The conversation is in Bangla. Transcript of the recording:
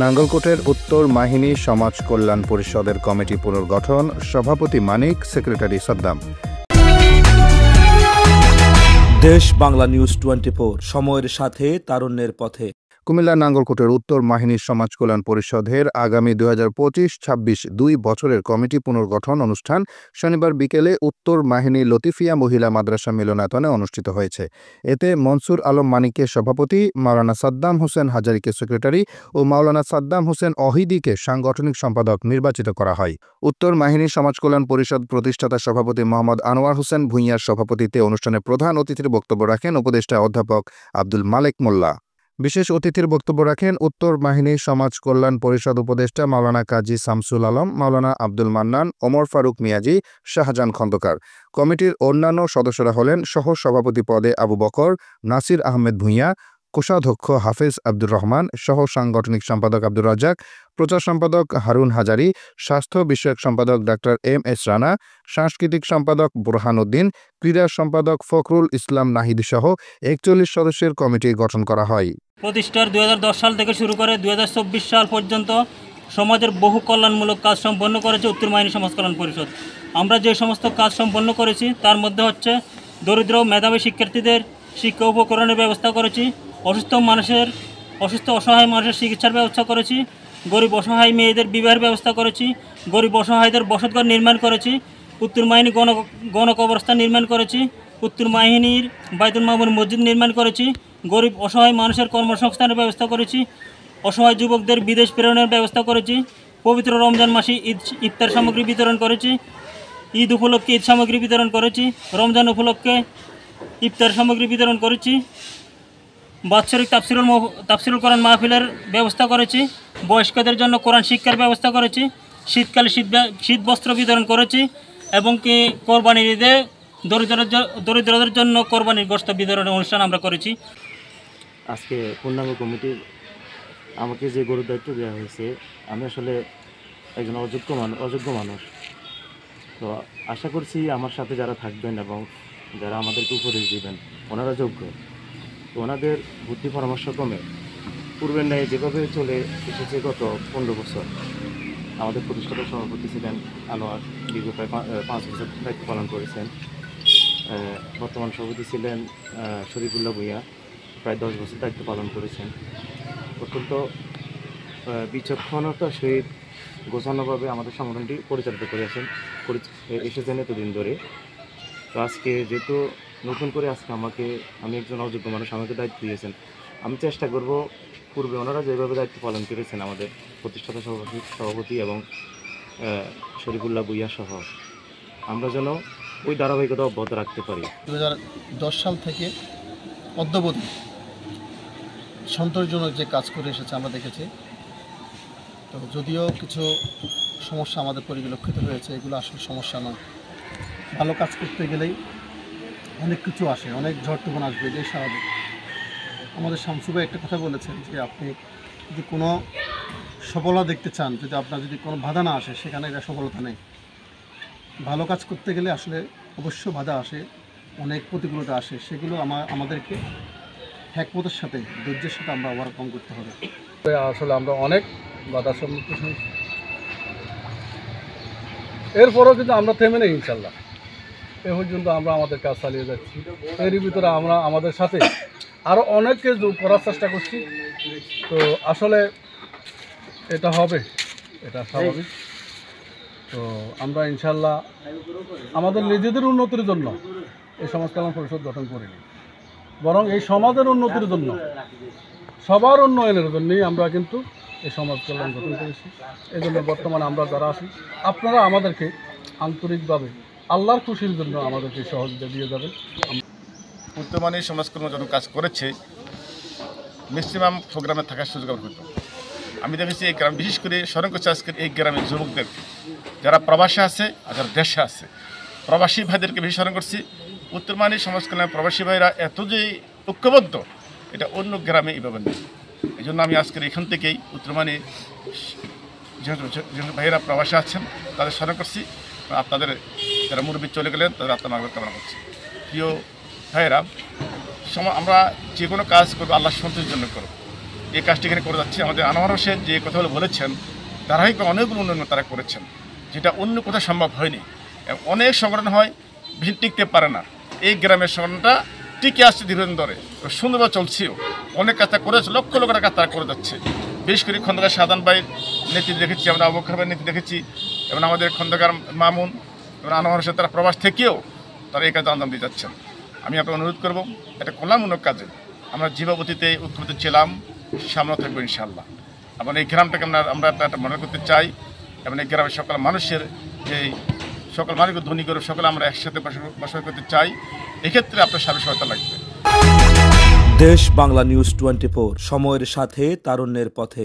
নাঙ্গলকোটের উত্তর মাহিনী সমাজ কল্যাণ পরিষদের কমিটি পুনর্গঠন, সভাপতি মানিক, সেক্রেটারি সাদ্দাম। দেশ বাংলা নিউজ 24, সময়ের সাথে তারুণ্যের পথে। কুমিল্লা নাঙ্গলকোটের উত্তর মাহিনী সমাজ কল্যাণ পরিষদের আগামী 2025-26 2 বছরের কমিটি পুনর্গঠন অনুষ্ঠান শনিবার বিকেলে উত্তর মাহিনী লতিফিয়া মহিলা মাদ্রাসা মিলনায়তনে অনুষ্ঠিত হয়েছে। এতে মনসুর আলম মানিককে সভাপতি, মাওলানা সাদ্দাম হোসেন হাজারীকে সেক্রেটারি ও মাওলানা সাদ্দাম হোসেন অহিদিকে সাংগঠনিক সম্পাদক নির্বাচিত করা হয়। উত্তর মাহিনী সমাজ কল্যাণ পরিষদ প্রতিষ্ঠাতা সভাপতি মোহাম্মদ আনোয়ার হোসেন ভূঁইয়ার সভাপতিত্বে অনুষ্ঠানে প্রধান অতিথির বক্তব্য রাখেন উপদেষ্টা অধ্যাপক আব্দুল মালেক মোল্লা। বিশেষ অতিথির বক্তব্য রাখেন উত্তর মাহিনী সমাজ কল্যাণ পরিষদ উপদেষ্টা মাওলানা কাজী শামসুল আলম, মাওলানা আব্দুল মান্নান, ওমর ফারুক মিয়াজি, শাহজাহান খন্দকার। কমিটির অন্যান্য সদস্যরা হলেন সহ সভাপতি পদে আবু বকর, নাসির আহমেদ ভূঁইয়া, কোষাধ্যক্ষ হাফেজ আব্দুর রহমান, সহ সাংগঠনিক সম্পাদক আব্দুর রাজ্জাক, প্রচার সম্পাদক হারুন হাজারি, স্বাস্থ্য বিষয়ক সম্পাদক ডাক্তার এম.এস. রানা, সাংস্কৃতিক সম্পাদক বুরহান উদ্দিন, ক্রীড়া সম্পাদক ফখরুল ইসলাম নাহিদি সহ 41 সদস্যের কমিটি গঠন করা হয়। প্রতিষ্ঠার 2010 সাল থেকে শুরু করে 2024 সাল পর্যন্ত সমাজের বহু কল্যাণমূলক কাজ সম্পন্ন করেছে উত্তর মাহিনী সমাজ কল্যাণ পরিষদ। আমরা যে সমস্ত কাজ সম্পন্ন করেছি তার মধ্যে হচ্ছে দরিদ্র মেধাবী শিক্ষার্থীদের শিক্ষা উপকরণের ব্যবস্থা করেছি, অসুস্থ অসহায় মানুষের চিকিৎসার ব্যবস্থা করেছি, গরিব অসহায় মেয়েদের বিবাহের ব্যবস্থা করেছি, গরিব অসহায়দের বসতঘর নির্মাণ করেছি, উত্তর মাহিনী গণকবরস্থান নির্মাণ করেছি, উত্তর মাহিনীর বাইতুল মামুর মসজিদ নির্মাণ করেছি, গরিব অসহায় মানুষের কর্মসংস্থানের ব্যবস্থা করেছি, অসহায় যুবকদের বিদেশ প্রেরণের ব্যবস্থা করেছি, পবিত্র রমজান মাসে ইফতার সামগ্রী বিতরণ করেছি, ঈদ উপলক্ষে ঈদ সামগ্রী বিতরণ করেছি, রমজান উপলক্ষে ইফতার সামগ্রী বিতরণ করেছি, বাৎসরিক তাফসিরুল কোরআন মাহফিলের ব্যবস্থা করেছি, বয়স্কদের জন্য কোরআন শিক্ষার ব্যবস্থা করেছি, শীতকালে শীত বস্ত্র বিতরণ করেছি এবং কি কোরবানির ঈদে দরিদ্রদের জন্য কোরবানির গোশত বিতরণের অনুষ্ঠান আমরা করেছি। আজকে পূর্ণাঙ্গ কমিটির আমাকে যে গুরুর দায়িত্ব দেওয়া হয়েছে, আমি আসলে একজন অযোগ্য মানুষ। তো আশা করছি আমার সাথে যারা থাকবেন এবং যারা আমাদেরকে উপদেশ দিবেন ওনারা যোগ্য। তো ওনাদের বুদ্ধি পরামর্শ ক্রমে পূর্বের ন্যায় যেভাবে চলে এসেছে গত 15 বছর, আমাদের প্রতিষ্ঠাতা সভাপতি ছিলেন আনোয়ার, দীর্ঘ প্রায় 5 বছর দায়িত্ব পালন করেছেন। বর্তমান সভাপতি ছিলেন শরীফুল্লাহ ভূঁইয়া, প্রায় 10 বছর দায়িত্ব পালন করেছেন। অত্যন্ত বিচক্ষণতার সহিত গোছানোভাবে আমাদের সংগঠনটি পরিচালিত করে এসেছেন এতদিন ধরে। তো আজকে যেহেতু নতুন করে আমি একজন অযোগ্য মানুষ, আমাকে দায়িত্ব দিয়েছেন, আমি চেষ্টা করব পূর্বে ওনারা যেভাবে দায়িত্ব পালন করেছেন আমাদের প্রতিষ্ঠাতা সভাপতি এবং শরীফুল্লাহ ভূঁইয়া সহ, আমরা যেন ওই ধারাবাহিকতা অব্যাহত রাখতে পারি। 2010 সাল থেকে অদ্যাবধি সন্তোষজনক যে কাজ করে এসেছে আমরা দেখেছি। তো যদিও কিছু সমস্যা আমাদের পরিলক্ষিত হয়েছে, এগুলো আসলে সমস্যা নয়। ভালো কাজ করতে গেলেই অনেক কিছু আসে, অনেক ঝড় তুফান আসবে, এটাই স্বাভাবিক। আমাদের শামসু ভাই একটা কথা বলেছেন যে আপনি যদি কোনো সফলতা দেখতে চান, আপনার যদি কোনো বাধা না আসে, সেখানে এটা সফলতা নেই। ভালো কাজ করতে গেলে আসলে অবশ্য বাধা আসে, অনেক প্রতিকূলতা আসে, সেগুলো আমাদেরকে হিকমতের সাথে, ধৈর্যের সাথে আমরা ওভারকাম করতে হবে। আসলে আমরা অনেক বাধার সম্মুখীন হই, এরপরও কিন্তু আমরা থেমে নেই। ইনশাল্লাহ এ পর্যন্ত আমরা আমাদের কাজ চালিয়ে যাচ্ছি। এরই ভিতরে আমরা আমাদের সাথে আরও অনেককে যোগ করার চেষ্টা করছি। তো আসলে এটা হবে, এটা স্বাভাবিক। তো আমরা ইনশাল্লাহ আমাদের নিজেদের উন্নতির জন্য এই সমাজ কল্যাণ পরিষদ গঠন করিনি, বরং এই সমাজের উন্নতির জন্য, সবার উন্নয়নের জন্যই আমরা কিন্তু এই সমাজ কল্যাণ গঠন করেছি। এই জন্য বর্তমানে আমরা যারা আছি, আপনারা আমাদেরকে আন্তরিকভাবে আল্লাহর খুশির জন্য আমাদেরকে সহযোগিতা দিয়ে যাবেন। উত্তর মাহিনী সমাজ কল্যাণ যখন কাজ করেছে, ম্যাক্সিমাম প্রোগ্রামে থাকার সুযোগ আমার হতো। আমি দেখেছি এই গ্রাম, বিশেষ করে স্মরণ করছি আজকের এই গ্রামের যুবকদের, যারা প্রবাসে আছে আর যারা দেশে আছে, প্রবাসী ভাইদেরকে বেশি স্মরণ করছি। উত্তর মাহিনী সমাজ কল্যাণ প্রবাসী ভাইরা এত যে ঐক্যবদ্ধ, এটা অন্য গ্রামে এইভাবে নেই। এই জন্য আমি আজকের এখান থেকেই উত্তর মাহিনী যেহেতু ভাইয়েরা প্রবাসে আছেন তাদের স্মরণ করছি। আপনাদের যারা মুরব্বী চলে গেলেন তাদের আত্মার মাগফিরাত কামনা করছি। প্রিয় ভাইয়েরা, আমরা যে কোনো কাজ করবো আল্লাহর সন্তুষ্টির জন্য করব। এই কাজটি এখানে করে যাচ্ছে। আমাদের আনোয়ার হোসেন যে কথাগুলো বলেছেন ধারাবাহিক অনেকগুলো উন্নয়ন তারা করেছেন, যেটা অন্য কোথাও সম্ভব হয়নি। অনেক সংগঠন হয় বেশি টিকতে পারে না, এই গ্রামের সংগঠনটা টিকে আসছে দীর্ঘদিন ধরে, সুন্দরভাবে চলছেও। অনেক কাজ তারা করেছে, লক্ষ লক্ষ টাকা তারা করে যাচ্ছে। বিশেষ করে খন্দকার সাধারণ ভাইয়ের নেতৃত্ব দেখেছি, আমরা আবু বকর ভাইয়ের নেতৃত্ব দেখেছি, এবং আমাদের খন্দকার মামুন এবং আনোয়ার হোসেন তারা প্রবাস থেকেও তারা এই কাজে আঞ্জাম দিয়ে যাচ্ছেন। আমি আপনাকে অনুরোধ করব, এটা কল্যাণমূলক কাজে আমরা জীবাবতীতে উৎক্ষিপ্ত ছিলাম, সামনে থাকবো ইনশাআল্লাহ। এবং এই গ্রামটাকে আমরা একটা মনে করতে চাই, এবং এই গ্রামের সকল মানুষের এই সকল মানুষকে ধনী করে সকলে আমরা একসাথে বসবাস করতে চাই। এক্ষেত্রে আপনার সার্বিক সহায়তা লাগবে। দেশ বাংলা নিউজ 24, সময়ের সাথে তারুণ্যের পথে।